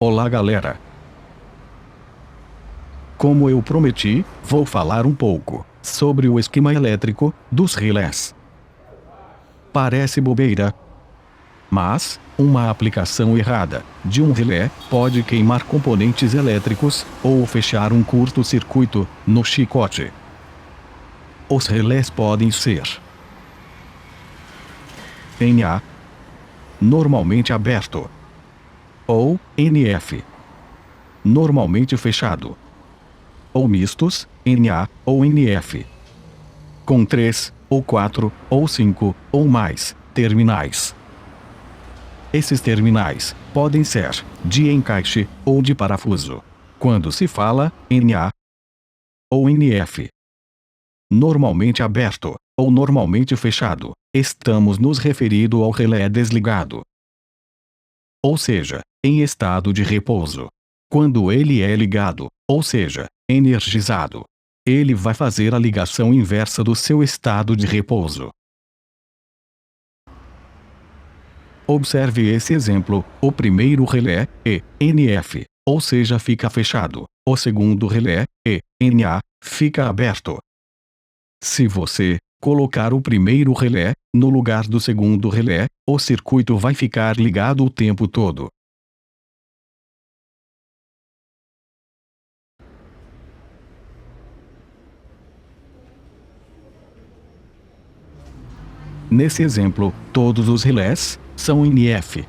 Olá galera! Como eu prometi, vou falar um pouco sobre o esquema elétrico dos relés. Parece bobeira, mas uma aplicação errada de um relé pode queimar componentes elétricos ou fechar um curto-circuito no chicote. Os relés podem ser NA, normalmente aberto, ou NF, normalmente fechado, ou mistos, NA ou NF, com 3, ou 4, ou 5, ou mais terminais. Esses terminais podem ser de encaixe ou de parafuso. Quando se fala NA ou NF, normalmente aberto ou normalmente fechado, estamos nos referindo ao relé desligado, ou seja, em estado de repouso. Quando ele é ligado, ou seja, energizado, ele vai fazer a ligação inversa do seu estado de repouso. Observe esse exemplo: o primeiro relé, NF, ou seja, fica fechado. O segundo relé, NA, fica aberto. Se você colocar o primeiro relé no lugar do segundo relé, o circuito vai ficar ligado o tempo todo. Nesse exemplo, todos os relés são NF.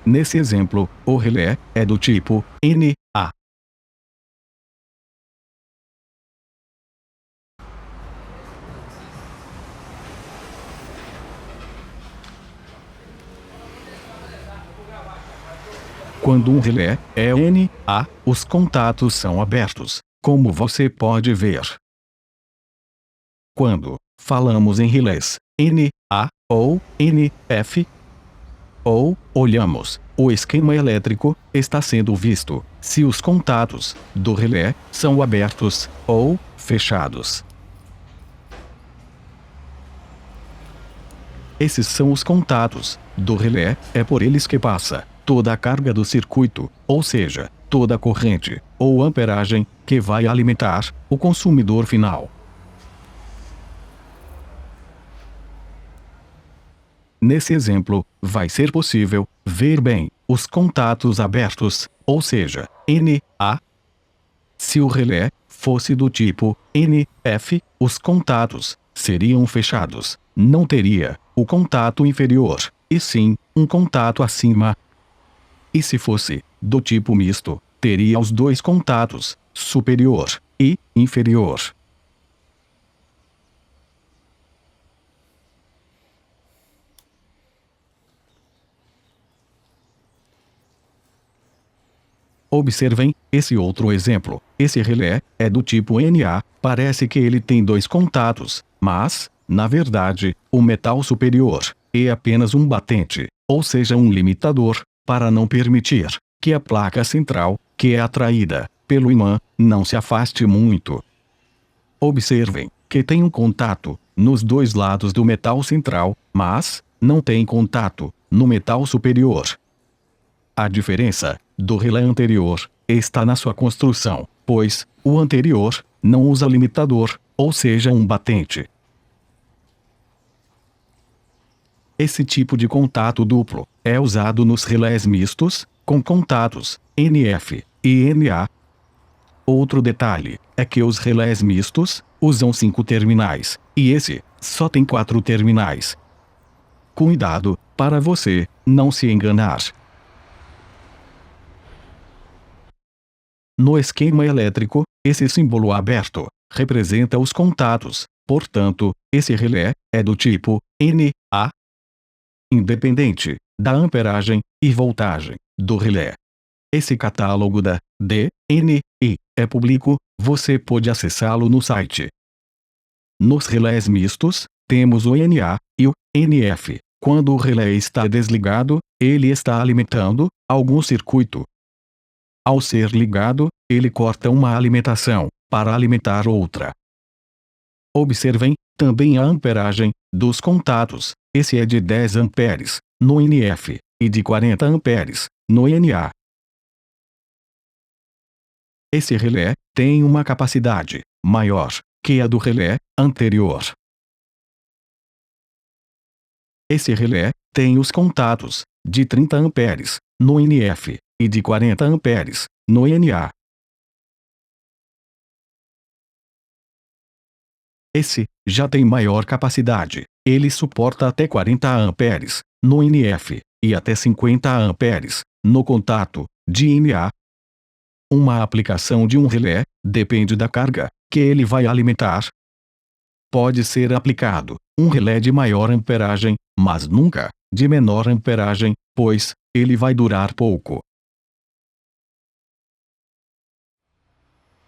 Nesse exemplo, o relé é do tipo NA. Quando um relé é NA, os contatos são abertos, como você pode ver. Quando falamos em relés NA ou NF, ou olhamos o esquema elétrico, está sendo visto se os contatos do relé são abertos ou fechados. Esses são os contatos do relé, é por eles que passa toda a carga do circuito, ou seja, toda a corrente ou amperagem que vai alimentar o consumidor final. Nesse exemplo, vai ser possível ver bem os contatos abertos, ou seja, NA. Se o relé fosse do tipo NF, os contatos seriam fechados. Não teria o contato inferior, e sim um contato acima. E se fosse do tipo misto, teria os dois contatos, superior e inferior. Observem esse outro exemplo. Esse relé é do tipo NA, parece que ele tem dois contatos, mas, na verdade, o metal superior é apenas um batente, ou seja, um limitador, para não permitir que a placa central, que é atraída pelo ímã, não se afaste muito. Observem que tem um contato nos dois lados do metal central, mas não tem contato no metal superior. A diferença do relé anterior está na sua construção, pois o anterior não usa limitador, ou seja, um batente. Esse tipo de contato duplo é usado nos relés mistos, com contatos NF e NA. Outro detalhe é que os relés mistos usam 5 terminais, e esse só tem 4 terminais. Cuidado para você não se enganar. No esquema elétrico, esse símbolo aberto representa os contatos, portanto, esse relé é do tipo NA. Independente da amperagem e voltagem do relé. Esse catálogo da DNI é público, você pode acessá-lo no site. Nos relés mistos, temos o NA e o NF. Quando o relé está desligado, ele está alimentando algum circuito. Ao ser ligado, ele corta uma alimentação para alimentar outra. Observem Também a amperagem dos contatos, esse é de 10 amperes, no NF, e de 40 amperes, no NA. Esse relé tem uma capacidade maior que a do relé anterior. Esse relé tem os contatos de 30 amperes, no NF, e de 40 amperes, no NA. Esse já tem maior capacidade. Ele suporta até 40 amperes, no NF, e até 50 amperes, no contato, de NA. Uma aplicação de um relé depende da carga que ele vai alimentar. Pode ser aplicado um relé de maior amperagem, mas nunca de menor amperagem, pois ele vai durar pouco.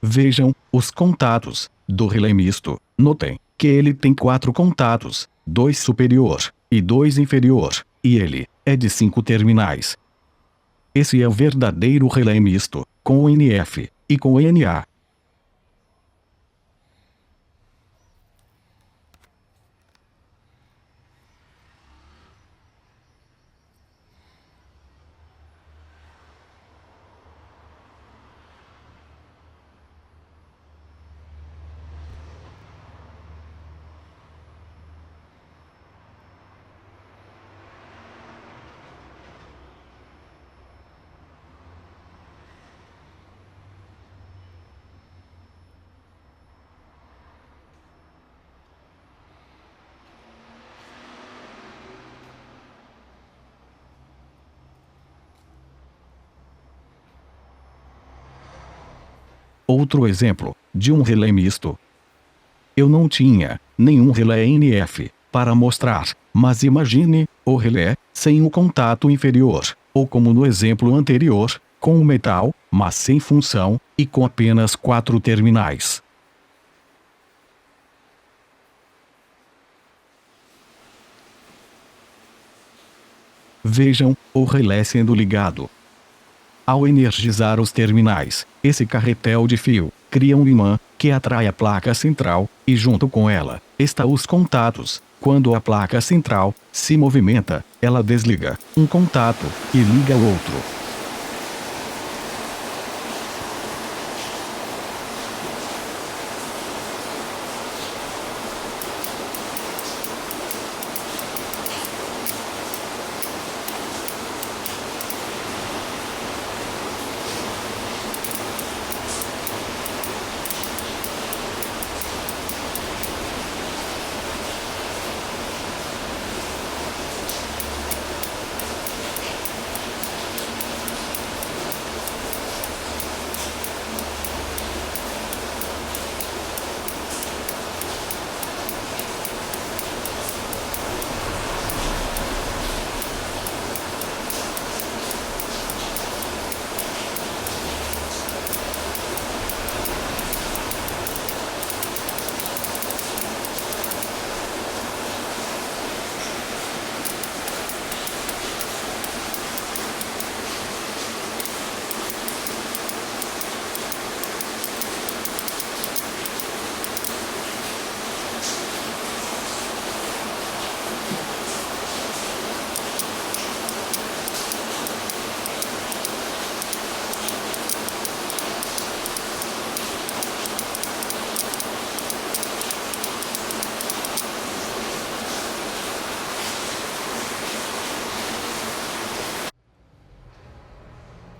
Vejam os contatos do relé misto. Notem que ele tem 4 contatos, 2 superior e 2 inferior, e ele é de 5 terminais. Esse é o verdadeiro relé misto, com o NF e com o NA. Outro exemplo de um relé misto. Eu não tinha nenhum relé NF para mostrar, mas imagine o relé sem o contato inferior, ou como no exemplo anterior, com o metal, mas sem função, e com apenas 4 terminais. Vejam o relé sendo ligado. Ao energizar os terminais, esse carretel de fio cria um imã que atrai a placa central, e junto com ela estão os contatos. Quando a placa central se movimenta, ela desliga um contato e liga o outro.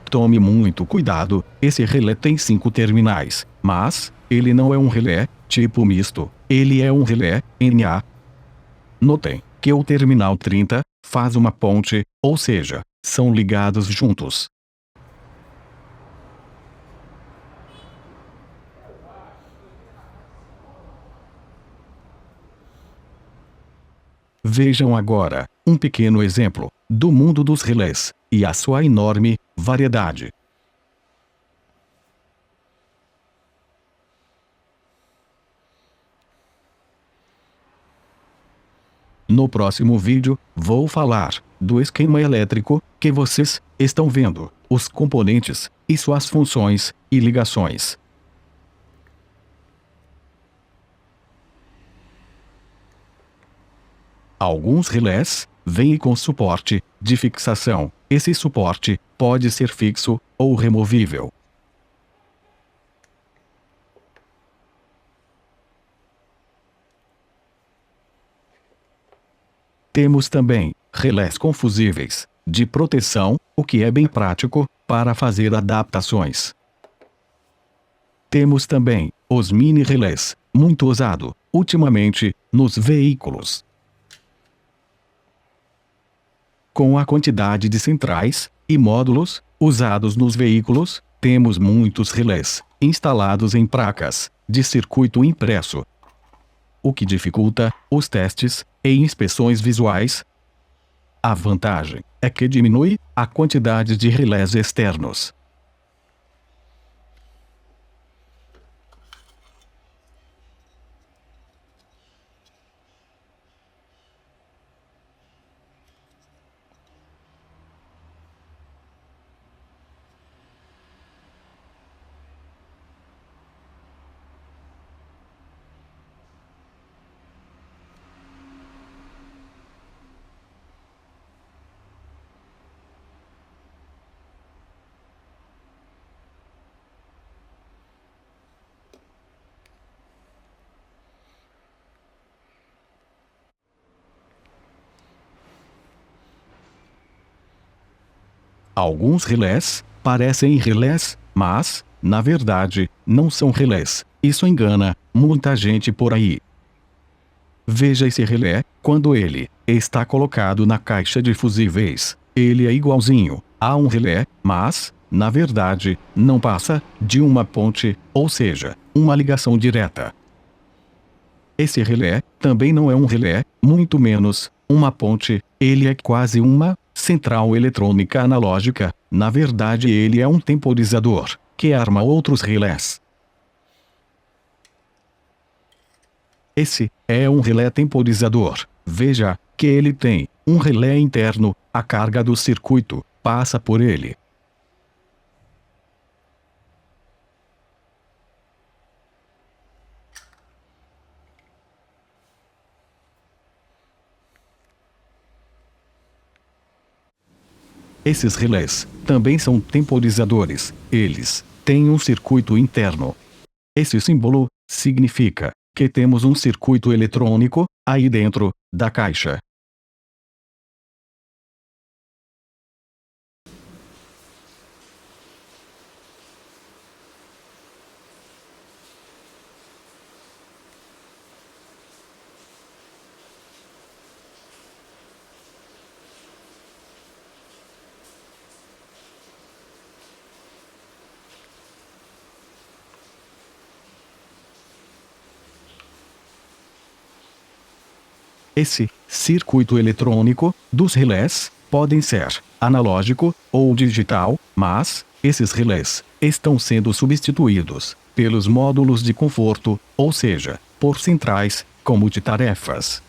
Tome muito cuidado, esse relé tem 5 terminais, mas ele não é um relé tipo misto, ele é um relé NA. Notem que o terminal 30 faz uma ponte, ou seja, são ligados juntos. Vejam agora um pequeno exemplo do mundo dos relés e a sua enorme variedade. No próximo vídeo, vou falar do esquema elétrico que vocês estão vendo, os componentes e suas funções e ligações. Alguns relés vêm com suporte de fixação. Esse suporte pode ser fixo ou removível. Temos também relés confusíveis de proteção, o que é bem prático para fazer adaptações. Temos também os mini relés, muito usado ultimamente nos veículos. Com a quantidade de centrais e módulos usados nos veículos, temos muitos relés instalados em placas de circuito impresso, o que dificulta os testes e inspeções visuais. A vantagem é que diminui a quantidade de relés externos. Alguns relés parecem relés, mas, na verdade, não são relés. Isso engana muita gente por aí. Veja esse relé, quando ele está colocado na caixa de fusíveis. Ele é igualzinho a um relé, mas, na verdade, não passa de uma ponte, ou seja, uma ligação direta. Esse relé também não é um relé, muito menos uma ponte. Ele é quase uma central eletrônica analógica. Na verdade, ele é um temporizador que arma outros relés. Esse é um relé temporizador. Veja que ele tem um relé interno. A carga do circuito passa por ele. Esses relés também são temporizadores. Eles têm um circuito interno. Esse símbolo significa que temos um circuito eletrônico aí dentro da caixa. Esse circuito eletrônico dos relés podem ser analógico ou digital, mas esses relés estão sendo substituídos pelos módulos de conforto, ou seja, por centrais com multitarefas.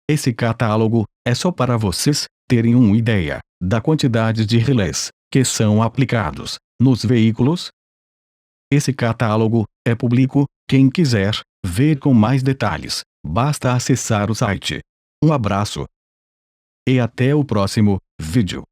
Esse catálogo é só para vocês terem uma ideia da quantidade de relés que são aplicados nos veículos. Esse catálogo é público. Quem quiser ver com mais detalhes, basta acessar o site. Um abraço e até o próximo vídeo.